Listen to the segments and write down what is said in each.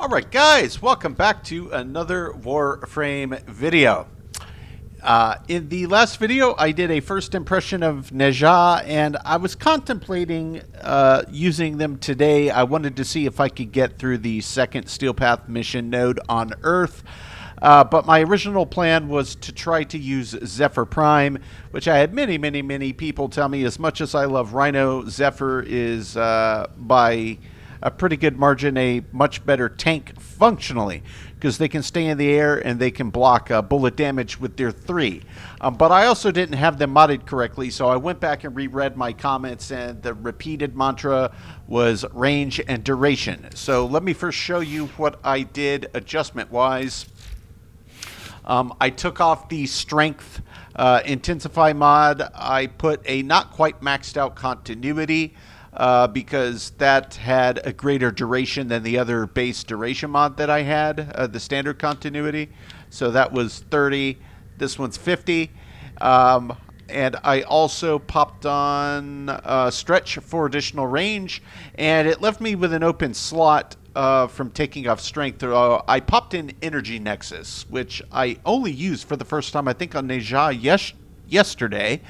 Alright guys, welcome back to another Warframe video. In the last video I did a first impression of Neja, and I was contemplating using them today. I wanted to see if I could get through the second Steel Path mission node on Earth. But my original plan was to try to use Zephyr Prime, which I had many people tell me, as much as I love Rhino, Zephyr is by a pretty good margin a much better tank functionally, because they can stay in the air and they can block bullet damage with their 3. But I also didn't have them modded correctly, so I went back and reread my comments, and the repeated mantra was range and duration. So let me first show you what I did adjustment-wise. I took off the strength intensify mod. I put a not quite maxed out continuity because that had a greater duration than the other base duration mod that I had, the standard continuity. So that was 30. This one's 50. And I also popped on stretch for additional range, and it left me with an open slot from taking off strength. I popped in energy nexus, which I only used for the first time, I think, on Neja yesterday.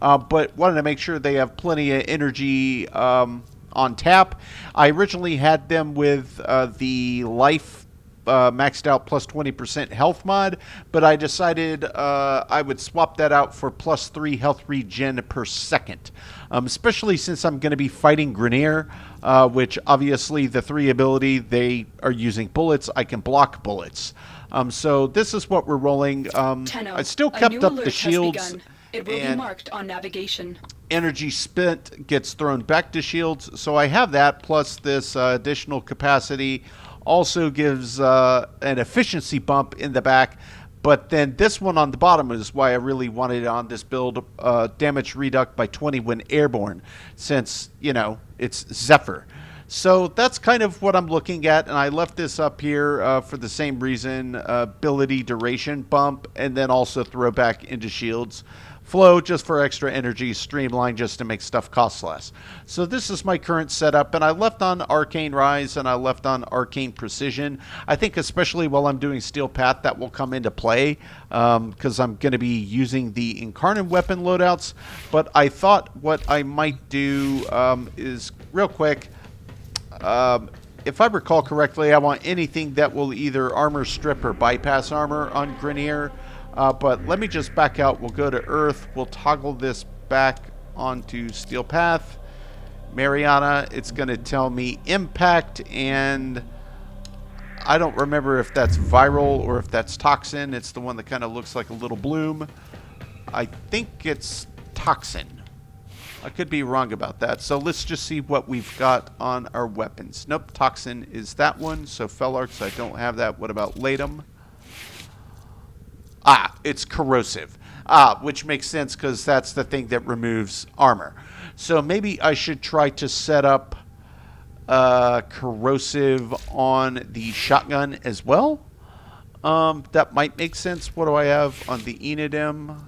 But wanted to make sure they have plenty of energy on tap. I originally had them with the life maxed out plus 20% health mod, but I decided I would swap that out for plus 3 health regen per second, especially since I'm going to be fighting Grenier, which obviously the 3 ability, they are using bullets. I can block bullets. So this is what we're rolling. I still kept up the shields. It will be marked on navigation. Energy spent gets thrown back to shields, so I have that, plus this additional capacity also gives an efficiency bump in the back. But then this one on the bottom is why I really wanted it on this build, damage reduct by 20 when airborne, since, you know, it's Zephyr. So that's kind of what I'm looking at, and I left this up here for the same reason, ability duration bump, and then also throw back into shields. Flow just for extra energy, streamline just to make stuff cost less. So this is my current setup, and I left on Arcane Rise and I left on Arcane Precision. I think especially while I'm doing Steel Path that will come into play, because I'm going to be using the Incarnate weapon loadouts. But I thought what I might do is, real quick, if I recall correctly, I want anything that will either armor strip or bypass armor on Grenier. But let me just back out. We'll go to Earth. We'll toggle this back onto Steel Path. Mariana, it's going to tell me impact, and I don't remember if that's viral or if that's toxin. It's the one that kind of looks like a little bloom. I think it's toxin. I could be wrong about that. So let's just see what we've got on our weapons. Nope, toxin is that one. So Fellarks, I don't have that. What about Latum? Ah, it's corrosive, which makes sense because that's the thing that removes armor. So maybe I should try to set up corrosive on the shotgun as well. That might make sense. What do I have on the Enidem?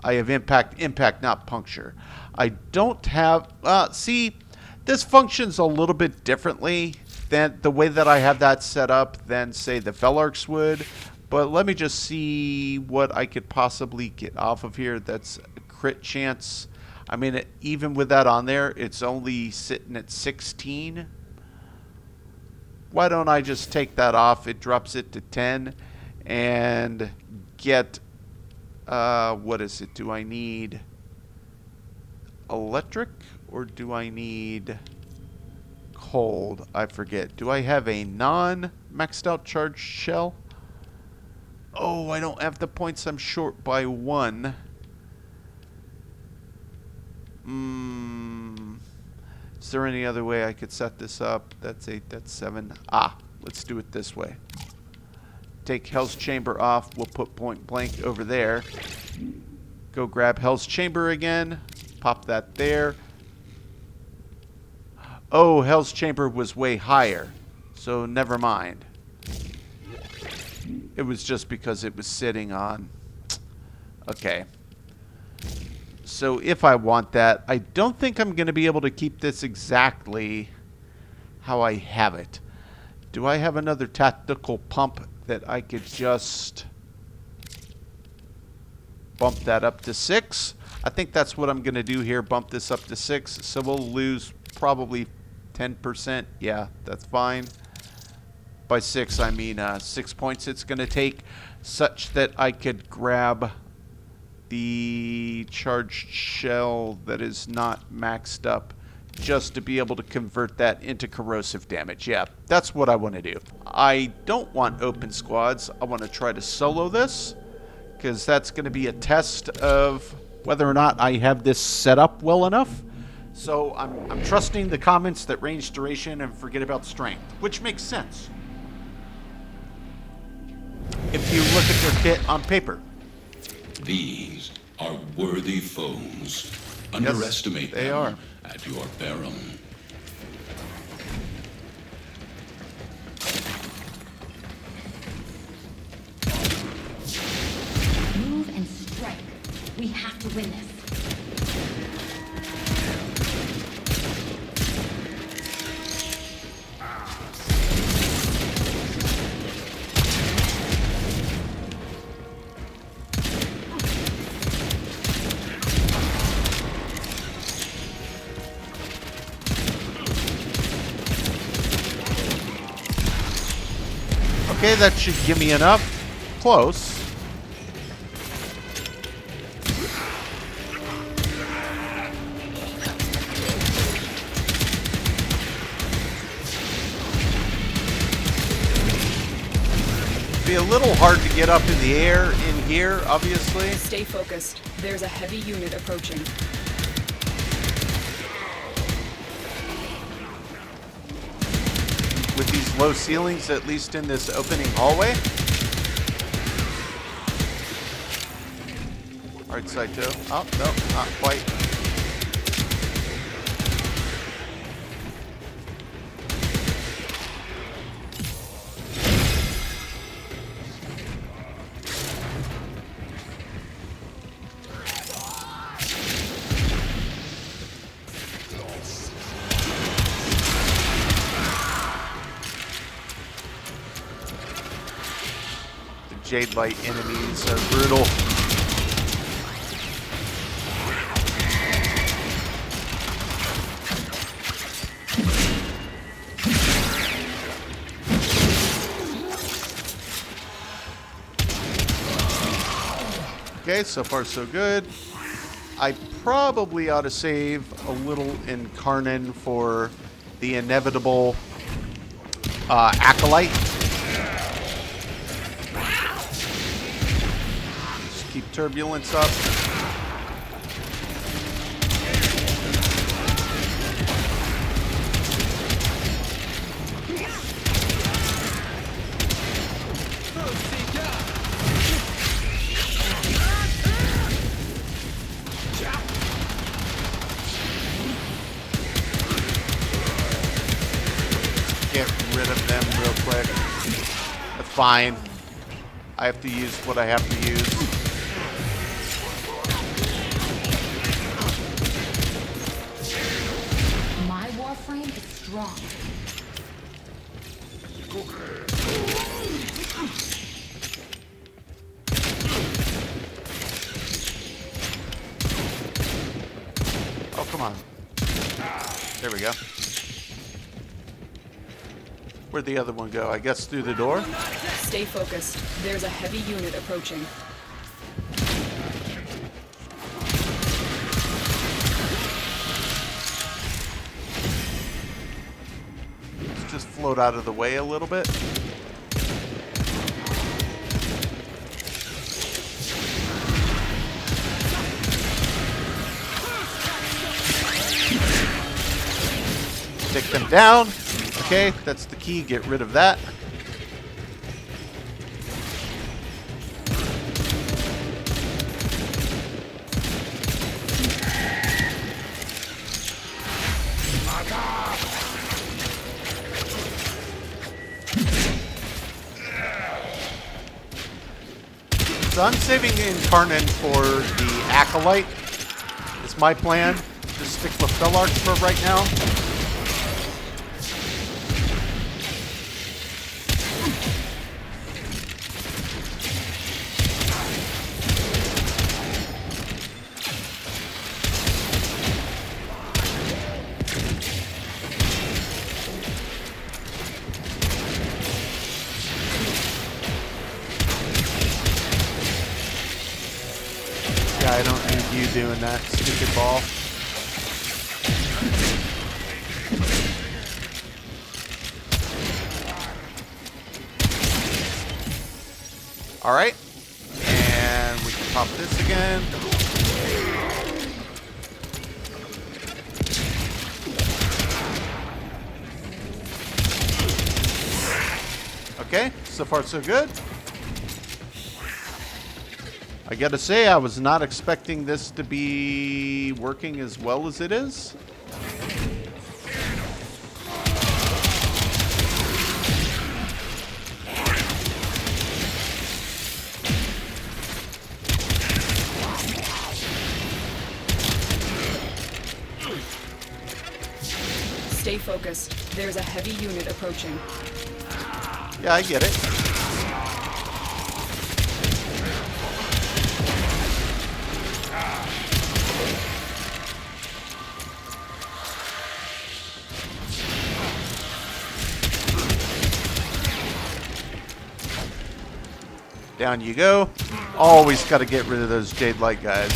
I have impact, not puncture. I don't have, see, this functions a little bit differently than the way that I have that set up than, say, the Fellarks would. But let me just see what I could possibly get off of here. That's a crit chance. I mean, even with that on there, it's only sitting at 16. Why don't I just take that off? It drops it to 10. And get, what is it? Do I need electric or do I need cold? I forget. Do I have a non-maxed out charged shell? Oh, I don't have the points. I'm short by 1. Is there any other way I could set this up? That's 8, that's 7. Let's do it this way. Take Hell's Chamber off. We'll put point blank over there. Go grab Hell's Chamber again. Pop that there. Oh, Hell's Chamber was way higher. So never mind. It was just because it was sitting on. Okay. So if I want that, I don't think I'm going to be able to keep this exactly how I have it. Do I have another tactical pump that I could just bump that up to 6? I think that's what I'm going to do here, bump this up to 6. So we'll lose probably 10%. Yeah, that's fine. By 6, I mean 6 points it's going to take, such that I could grab the charged shell that is not maxed up just to be able to convert that into corrosive damage. Yeah, that's what I want to do. I don't want open squads. I want to try to solo this, because that's going to be a test of whether or not I have this set up well enough. So I'm trusting the comments that range duration and forget about strength, which makes sense if you look at their kit on paper. These are worthy foes. Underestimate they them are. at your peril. Move and strike. We have to win this. Okay, that should give me enough. Close. Be a little hard to get up in the air in here, obviously. Stay focused. There's a heavy unit approaching. With these low ceilings, at least in this opening hallway. Right side too. Oh, no, not quite. Jade Light enemies are brutal. Okay, so far so good. I probably ought to save a little in Karnan for the inevitable Acolyte. Keep turbulence up. Get rid of them real quick. That's fine. I have to use what I have to use. Warframe is strong. Oh, come on. There we go. Where'd the other one go? I guess through the door? Stay focused. There's a heavy unit approaching. Just float out of the way a little bit. Take them down. Okay, that's the key. Get rid of that. So I'm saving Incarnate for the Acolyte. It's my plan. Just stick with Fellark for right now. Yeah, I don't need you doing that, stupid ball. Alright. And we can pop this again. Okay, so far so good. I gotta say, I was not expecting this to be working as well as it is. Stay focused. There's a heavy unit approaching. Yeah, I get it. Down you go. Always got to get rid of those Jade Light guys.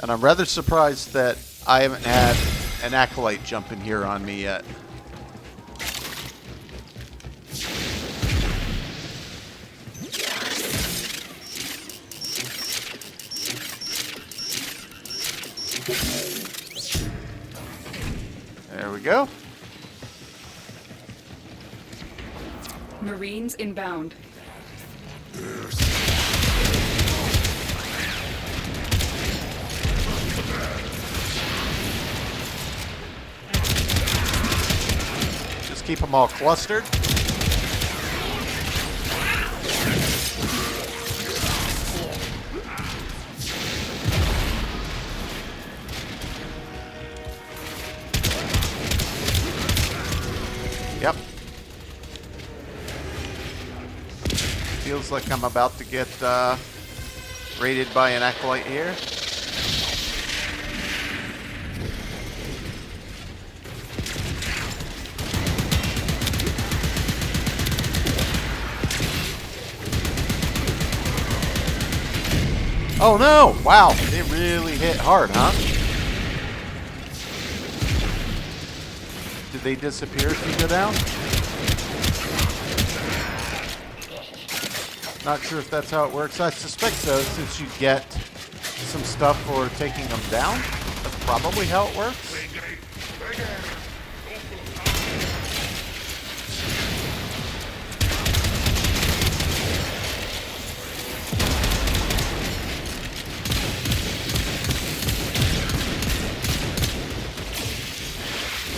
And I'm rather surprised that I haven't had an Acolyte jump in here on me yet. There we go. Marines inbound. Just keep them all clustered. Yep. Feels like I'm about to get raided by an Acolyte here. Oh no! Wow, it really hit hard, huh? Did they disappear if you go down? Not sure if that's how it works. I suspect so, since you get some stuff for taking them down. That's probably how it works.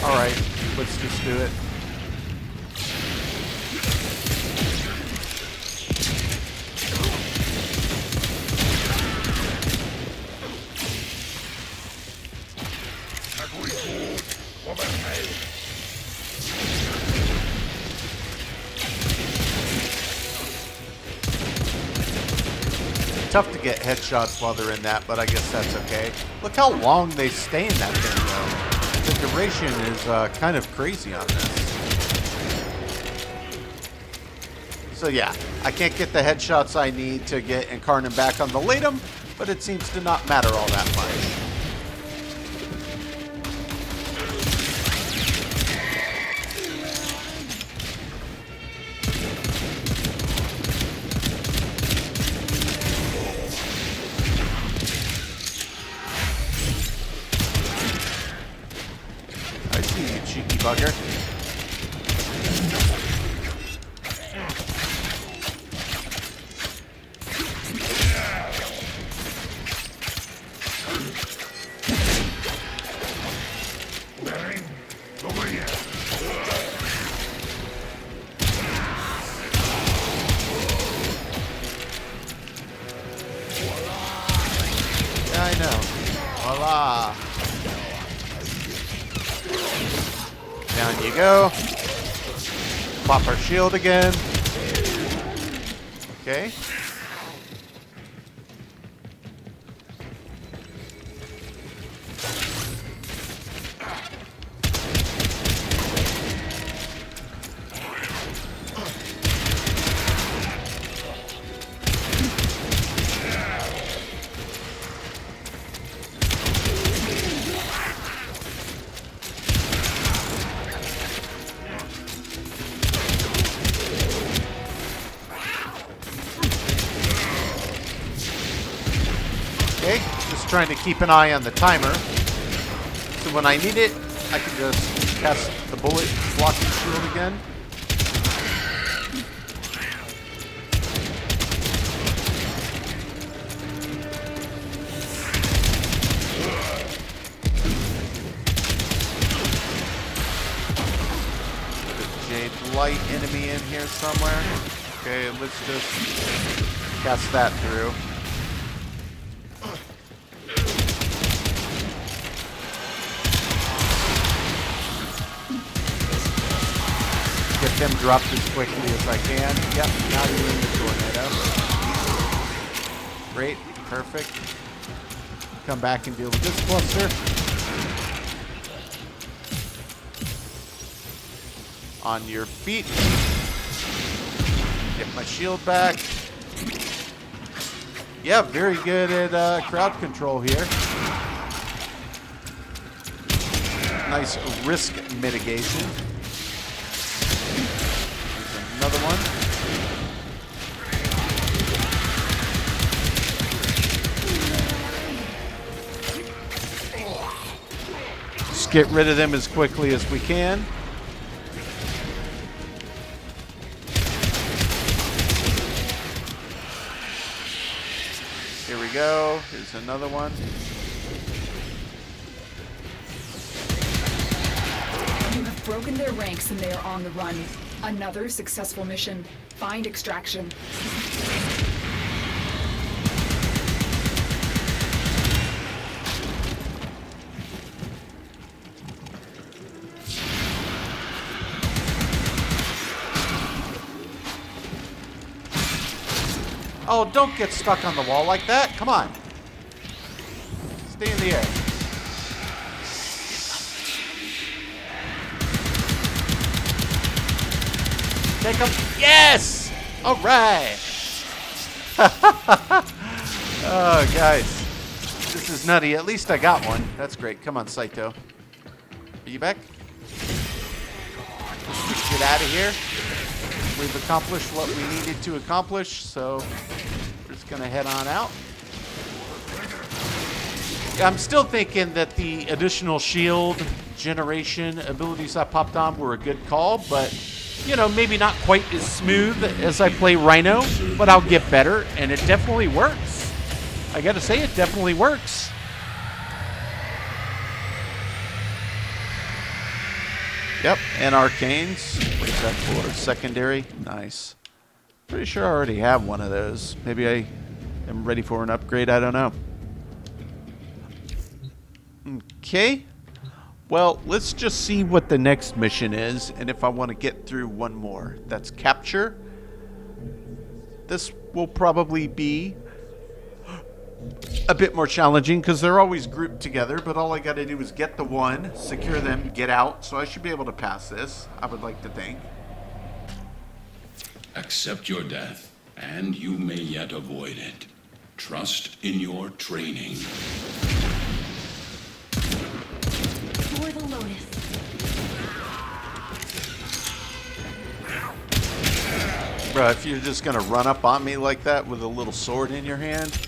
Alright, let's just do it. Tough to get headshots while they're in that, but I guess that's okay. Look how long they stay in that thing, though. The duration is kind of crazy on this. So yeah, I can't get the headshots I need to get Incarnate back on the Latum, but it seems to not matter all that much. Bugger. Yeah, I know. Voila. Down you go. Pop our shield again. Okay. Okay, just trying to keep an eye on the timer. So when I need it, I can just cast the bullet blocking shield again. Light enemy in here somewhere. Okay, let's just cast that through. Get them dropped as quickly as I can. Yep, now you're in the tornado. Great, perfect. Come back and deal with this cluster. On your feet. Get my shield back. Yeah, very good at crowd control here. Nice risk mitigation. Here's another one. Just get rid of them as quickly as we can. Here we go. Here's another one. You have broken their ranks and they are on the run. Another successful mission. Find extraction. Oh, don't get stuck on the wall like that. Come on. Stay in the air. Take them. Yes! All right. Oh, guys. This is nutty. At least I got one. That's great. Come on, Saito. Are you back? Let's just get out of here. We've accomplished what we needed to accomplish, so we're just going to head on out. I'm still thinking that the additional shield generation abilities I popped on were a good call, but, you know, maybe not quite as smooth as I play Rhino, but I'll get better, and it definitely works. I got to say, it definitely works. Yep, and arcanes. What's that for? Secondary? Nice. Pretty sure I already have one of those. Maybe I am ready for an upgrade. I don't know. Okay. Well, let's just see what the next mission is, and if I want to get through one more. That's capture. This will probably be a bit more challenging because they're always grouped together, but all I got to do is get the one, secure them, get out, so I should be able to pass this, I would like to think. Accept your death, and you may yet avoid it. Trust in your training. For the Lotus. Bro, if you're just going to run up on me like that with a little sword in your hand,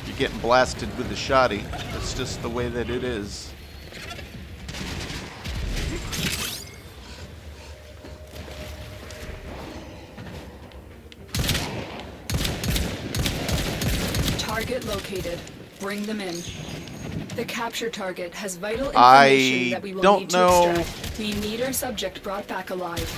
you're getting blasted with the shoddy. That's just the way that it is. Target located. Bring them in. The capture target has vital information that we will need to extract. We need our subject brought back alive.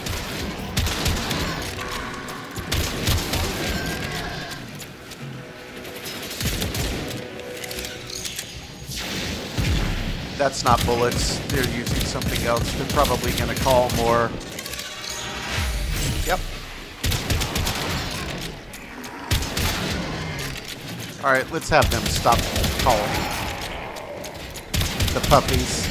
That's not bullets. They're using something else. They're probably going to call more. Yep. All right, let's have them stop calling. The puppies.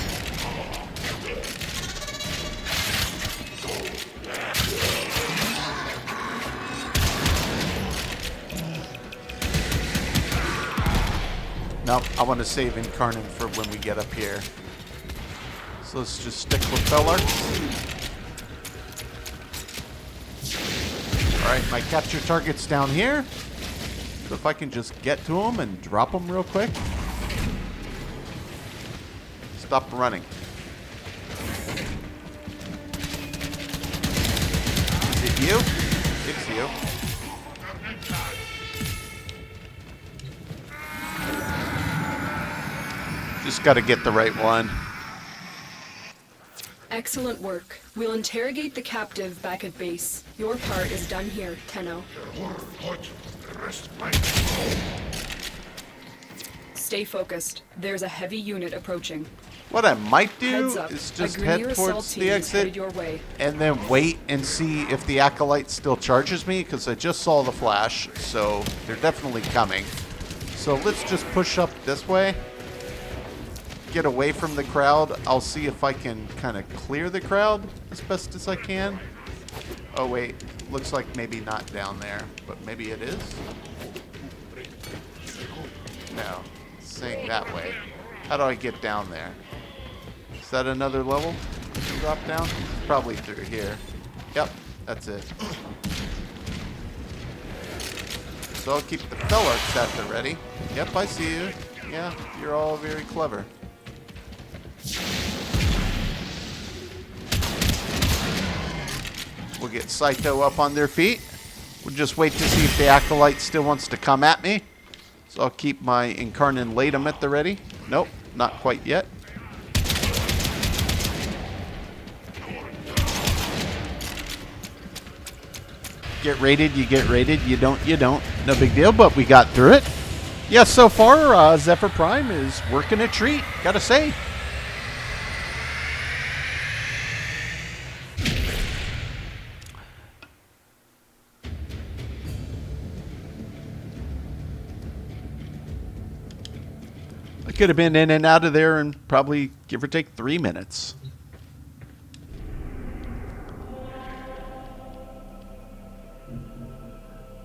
Nope, I want to save Incarnate for when we get up here. So let's just stick with Feller. Alright, my capture target's down here. So if I can just get to him and drop him real quick. Stop running. Is it you? It's you. Just got to get the right one. Excellent work. We'll interrogate the captive back at base. Your part is done here, Tenno. Stay focused. There's a heavy unit approaching. What I might do Heads up. is just A Grineer head assault towards team the is headed exit your way. and then wait and see if the Acolyte still charges me, because I just saw the flash, so they're definitely coming. So let's just push up this way. Get away from the crowd. I'll see if I can kind of clear the crowd as best as I can. Oh wait, looks like maybe not down there, but maybe it is. No, it's saying that way. How do I get down there? Is that another level? Drop down? Probably through here. Yep, that's it. So I'll keep the Fellarks at the ready. Yep, I see you. Yeah, you're all very clever. We'll get Saito up on their feet. We'll just wait to see if the Acolyte still wants to come at me. So I'll keep my Incarnate at the ready. Nope, not quite yet. Get raided, you get raided. You don't, you don't. No big deal, but we got through it. Yeah, so far, Zephyr Prime is working a treat, gotta say. I could have been in and out of there in probably, give or take, 3 minutes.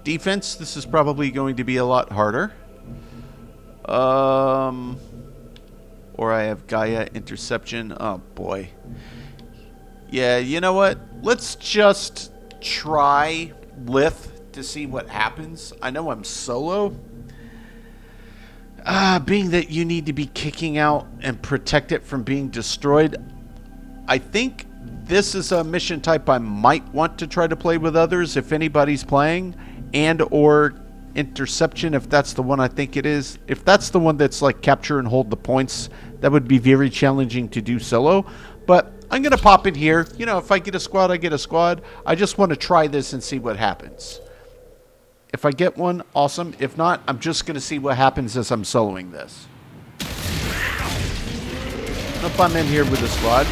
Defense, this is probably going to be a lot harder. Or I have Gaia interception. Oh boy. Yeah, you know what? Let's just try Lith to see what happens. I know I'm solo. Being that you need to be kicking out and protect it from being destroyed, I think this is a mission type I might want to try to play with others if anybody's playing, and or interception if that's the one I think it is. If that's the one that's like capture and hold the points, that would be very challenging to do solo. But I'm going to pop in here. You know, if I get a squad, I get a squad. I just want to try this and see what happens. If I get one, awesome. If not, I'm just going to see what happens as I'm soloing this. Nope, I'm in here with a squad.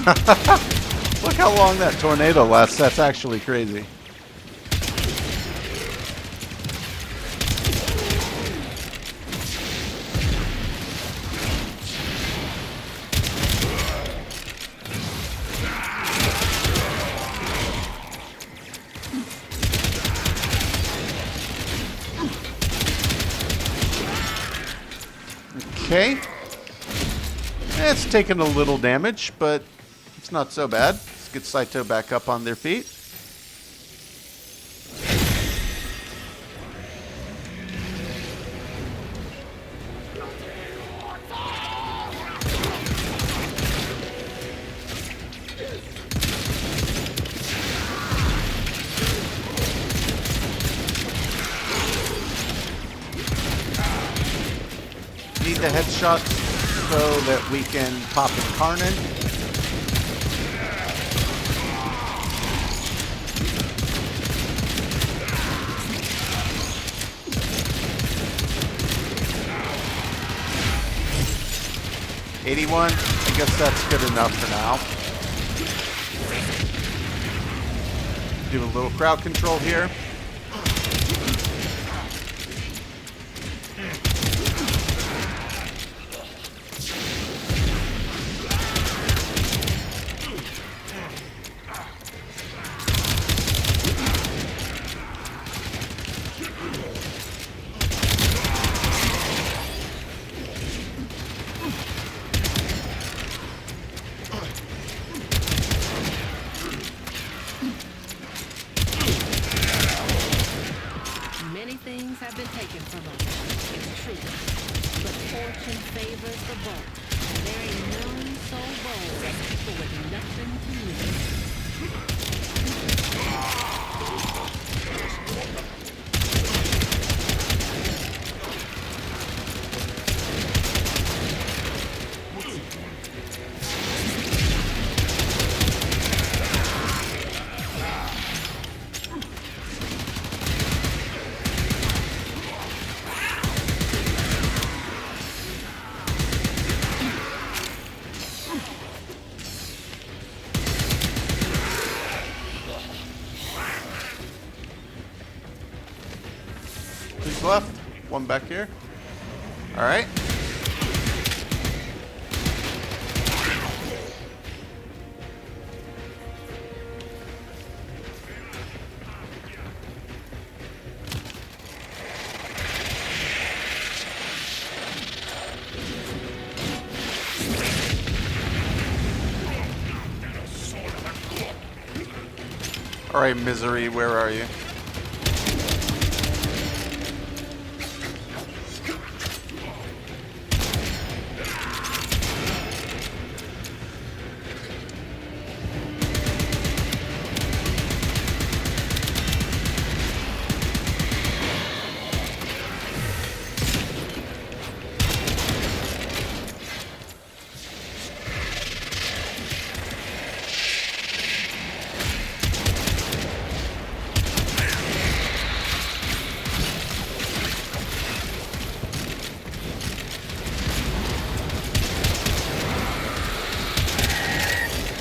Look how long that tornado lasts. That's actually crazy. Okay. It's taken a little damage, but it's not so bad. Let's get Saito back up on their feet. Need the headshots so that we can pop Incarnate. $81. I guess that's good enough for now. Do a little crowd control here. Many things have been taken from us. It's true. But fortune favors the bold. And there ain't none so bold as people with nothing to lose. Who's left? One back here. All right. All right, Misery, where are you?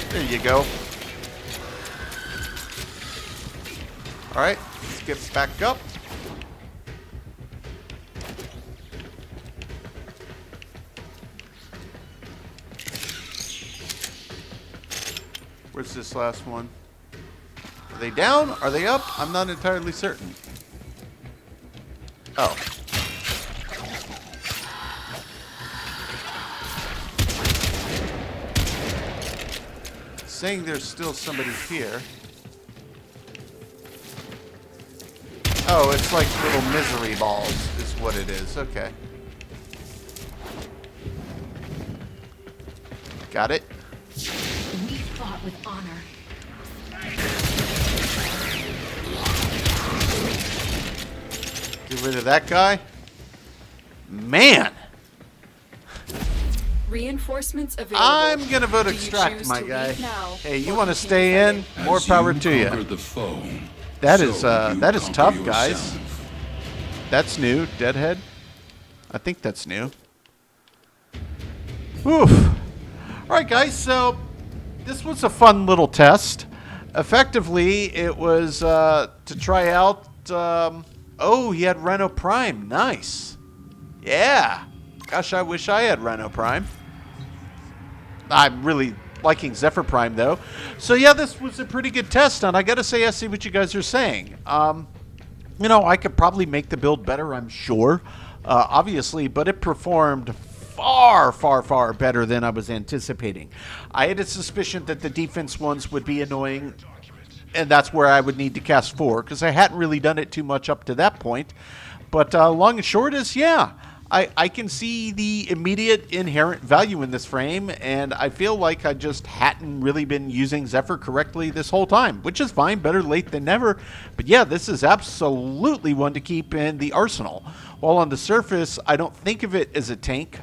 There you go. All right, let's get back up. Where's this last one? Are they down? Are they up? I'm not entirely certain. Oh. Saying there's still somebody here. Oh, it's like little misery balls is what it is. Okay. Got it. We fought with honor. Get rid of that guy. Man. Reinforcements available. I'm gonna vote Do you extract, choose my to guy. leave now, Hey, you or want to continue stay in? fighting? More As power you to conquer you. the foe, That so is you tough, conquer guys. yourself. That's new. Deadhead. I think that's new. Oof. All right, guys. So this was a fun little test. Effectively, it was to try out. Oh, he had Rhino Prime. Nice. Yeah. Gosh, I wish I had Rhino Prime. I'm really liking Zephyr Prime, though. So, yeah, this was a pretty good test, and I got to say, I see what you guys are saying. You know, I could probably make the build better, I'm sure, obviously, but it performed far, far, far better than I was anticipating. I had a suspicion that the defense ones would be annoying, and that's where I would need to cast 4, because I hadn't really done it too much up to that point. But long and short is, yeah, I can see the immediate inherent value in this frame, and I feel like I just hadn't really been using Zephyr correctly this whole time, which is fine, better late than never. But yeah, this is absolutely one to keep in the arsenal. While on the surface, I don't think of it as a tank.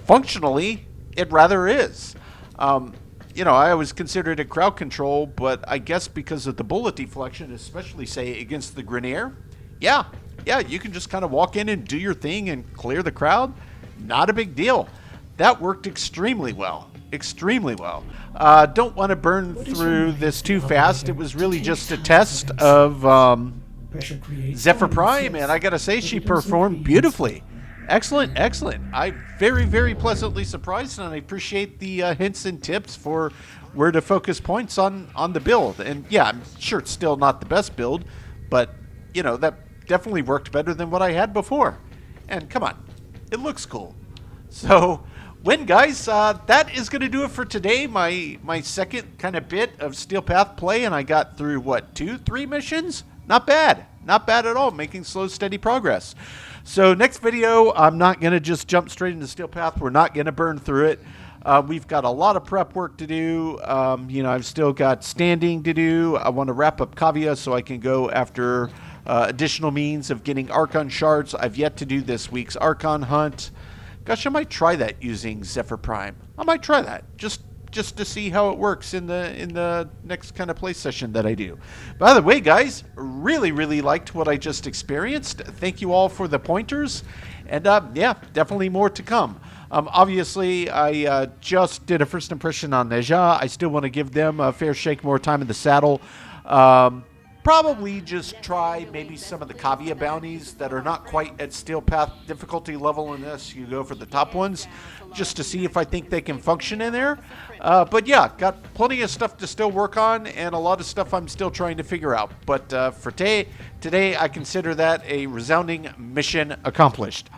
Functionally, it rather is. You know, I always considered it crowd control, but I guess because of the bullet deflection, especially, say, against the Grenier, yeah, you can just kind of walk in and do your thing and clear the crowd. Not a big deal. That worked extremely well. Extremely well. Don't want to burn through this too fast. It was really just a test of Zephyr Prime, and I gotta say, she performed beautifully. Excellent, excellent. I'm very, very pleasantly surprised, and I appreciate the hints and tips for where to focus points on the build. And yeah, I'm sure it's still not the best build, but, you know, that definitely worked better than what I had before. And come on, it looks cool. So, guys, that is going to do it for today. My second kind of bit of Steel Path play, and I got through, what, 2-3 missions? Not bad. not bad at all, making slow, steady progress. So next video, I'm not going to just jump straight into Steel Path. We're not going to burn through it. We've got a lot of prep work to do. You know, I've still got standing to do. I want to wrap up Kavia so I can go after additional means of getting Archon shards. I've yet to do this week's Archon hunt. Gosh, I might try that using Zephyr Prime. I might try that just to see how it works in the next kind of play session that I do. By the way, guys, really liked what I just experienced. Thank you all for the pointers, and yeah, definitely more to come. Obviously, I just did a first impression on Neja. I still want to give them a fair shake, more time in the saddle. Probably just try maybe some of the Kavia bounties that are not quite at Steel Path difficulty level unless you go for the top ones, just to see if I think they can function in there. But yeah, got plenty of stuff to still work on and a lot of stuff I'm still trying to figure out. But for today, I consider that a resounding mission accomplished.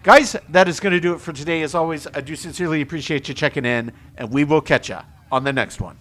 Guys, that is going to do it for today. As always, I do sincerely appreciate you checking in, and we will catch ya on the next one.